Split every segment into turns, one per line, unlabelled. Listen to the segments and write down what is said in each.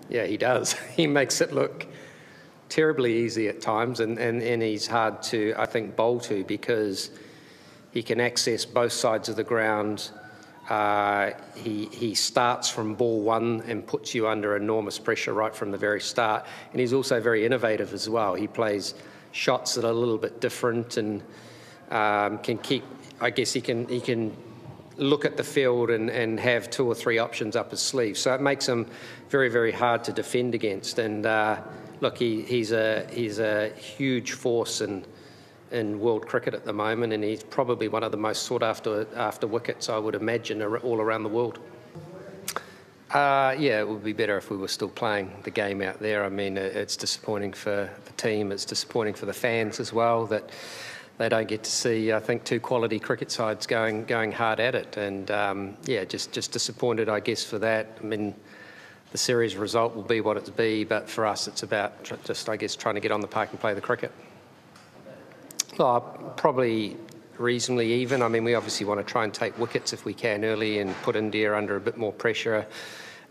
Yeah, he does. He makes it look terribly easy at times, and he's hard to, I think, bowl to, because he can access both sides of the ground. He starts from ball one and puts you under enormous pressure right from the very start. And he's also very innovative as well. He plays shots that are a little bit different, and can keep, I guess he can look at the field and have 2 or 3 options up his sleeve. So it makes him very, very hard to defend against. And look, he's a huge force in world cricket at the moment, and he's probably one of the most sought after wickets, I would imagine, all around the world. Yeah, it would be better if we were still playing the game out there. I mean, it's disappointing for the team, it's disappointing for the fans as well, that they don't get to see, I think, 2 quality cricket sides going hard at it. And yeah, just disappointed, I guess, for that. I mean, the series result will be what it's be, but for us it's about just, I guess, trying to get on the park and play the cricket. Well, probably reasonably even. I mean, we obviously want to try and take wickets if we can early and put India under a bit more pressure.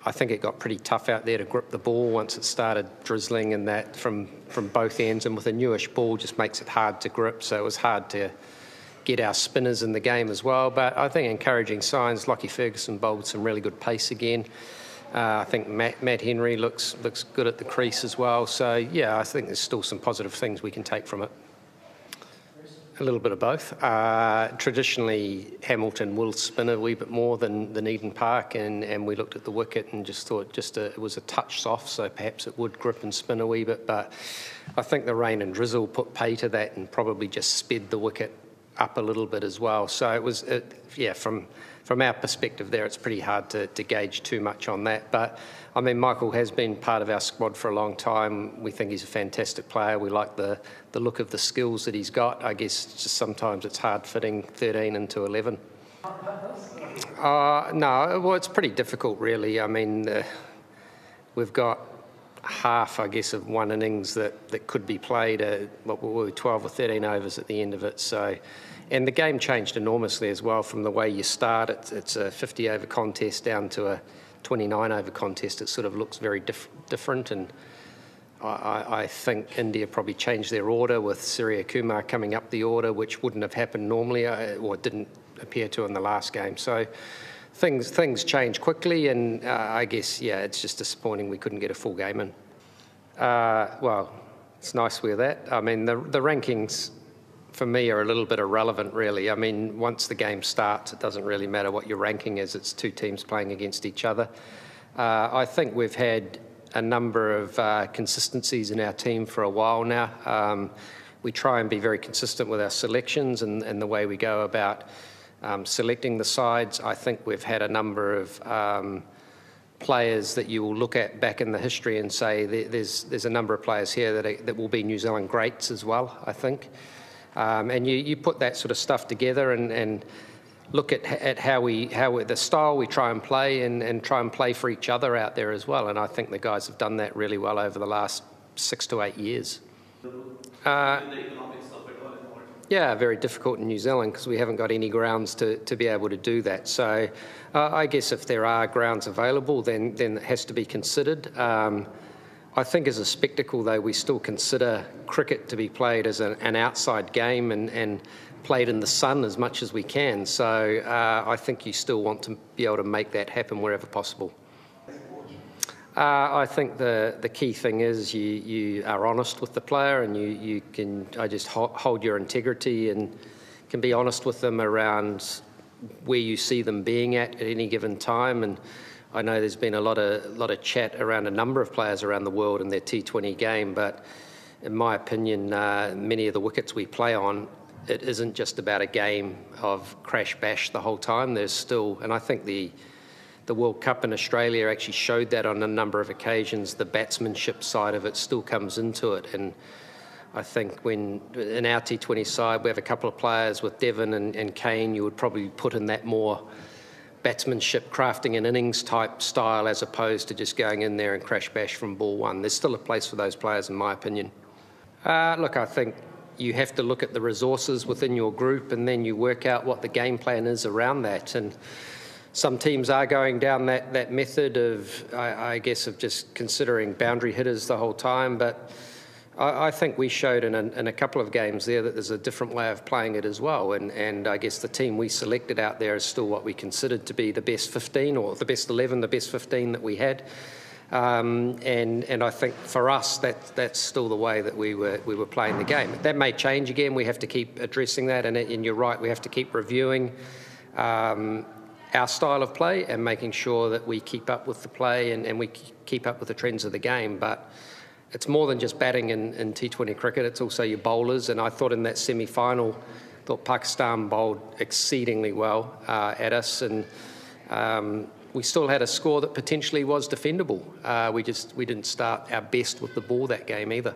I think it got pretty tough out there to grip the ball once it started drizzling, and that from both ends, and with a newish ball just makes it hard to grip, so it was hard to get our spinners in the game as well. But I think encouraging signs. Lockie Ferguson bowled some really good pace again. I think Matt Henry looks good at the crease as well. So yeah, I think there's still some positive things we can take from it. A little bit of both. Traditionally, Hamilton will spin a wee bit more than Eden Park, and we looked at the wicket and just thought it was a touch soft, so perhaps it would grip and spin a wee bit. But I think the rain and drizzle put pay to that and probably just sped the wicket up a little bit as well. So it was, yeah, from our perspective there, it's pretty hard to gauge too much on that. But I mean, Michael has been part of our squad for a long time. We think he's a fantastic player. We like the look of the skills that he's got. I guess just sometimes it's hard fitting 13 into 11. No, well, it's pretty difficult, really. I mean, we've got half, I guess, of one innings that could be played at 12 or 13 overs at the end of it. So, and the game changed enormously as well from the way you start. It's a 50-over contest down to a 29-over contest. It sort of looks very different, and I think India probably changed their order with Suryakumar coming up the order, which wouldn't have happened normally, or didn't appear to in the last game. So things change quickly, and I guess, yeah, it's just disappointing we couldn't get a full game in. Well, it's nice we're that. I mean, the rankings for me are a little bit irrelevant, really. I mean, once the game starts, it doesn't really matter what your ranking is. It's 2 teams playing against each other. I think we've had a number of consistencies in our team for a while now. We try and be very consistent with our selections and the way we go about selecting the sides. I think we've had a number of players that you will look at back in the history and say there's a number of players here that will be New Zealand greats as well, I think. And you put that sort of stuff together and look at how the style we try and play and try and play for each other out there as well. And I think the guys have done that really well over the last 6 to 8 years. Yeah, very difficult in New Zealand because we haven't got any grounds to be able to do that. So I guess if there are grounds available, then it has to be considered. I think as a spectacle, though, we still consider cricket to be played as an outside game and played in the sun as much as we can. So I think you still want to be able to make that happen wherever possible. I think the key thing is you are honest with the player, and you can just hold your integrity and can be honest with them around where you see them being at any given time. And I know there's been a lot of chat around a number of players around the world in their T20 game, but in my opinion, many of the wickets we play on, it isn't just about a game of crash bash the whole time. There's still, and I think the World Cup in Australia actually showed that on a number of occasions. The batsmanship side of it still comes into it, and I think when in our T20 side we have a couple of players with Devon and Kane, you would probably put in that more batsmanship, crafting an innings type style as opposed to just going in there and crash bash from ball one. There's still a place for those players in my opinion. Look, I think you have to look at the resources within your group and then you work out what the game plan is around that. And some teams are going down that method of, I guess, of just considering boundary hitters the whole time. But I think we showed in a couple of games there that there's a different way of playing it as well. And I guess the team we selected out there is still what we considered to be the best 15 or the best 11, the best 15 that we had. And I think for us that's still the way that we were playing the game. That may change again. We have to keep addressing that. And you're right, we have to keep reviewing our style of play and making sure that we keep up with the play and we keep up with the trends of the game. But it's more than just batting in T20 cricket, it's also your bowlers. And I thought in that semi-final, Pakistan bowled exceedingly well at us. And we still had a score that potentially was defendable. We didn't start our best with the ball that game either.